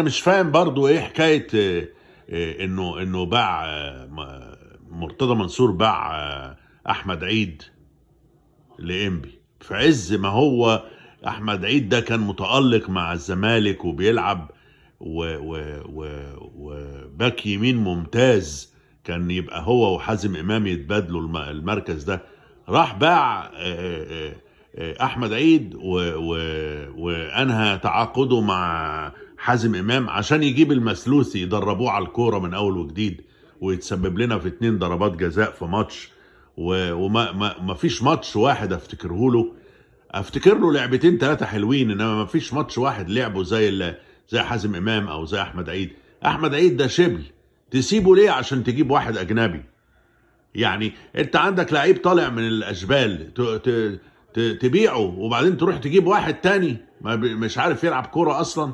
مش فاهم برضو ايه حكايه انه باع مرتضى منصور باع احمد عيد لانبي في عز ما هو احمد عيد ده كان متالق مع الزمالك وبيلعب وباك يمين ممتاز. كان يبقى هو وحازم امام يتبادلوا المركز ده. راح باع احمد عيد وانهى تعاقده مع حازم امام عشان يجيب المسلوسي يدربوه على الكوره من اول وجديد، ويتسبب لنا في 2 ضربات جزاء في ماتش. وما ما فيش ماتش واحد افتكر له لعبتين 3 حلوين، انما ما فيش ماتش واحد لعبه زي حازم امام او زي احمد عيد. احمد عيد ده شبل، تسيبه ليه عشان تجيب واحد اجنبي؟ يعني انت عندك لعيب طالع من الاشبال تبيعه وبعدين تروح تجيب واحد تاني مش عارف يلعب كوره اصلا.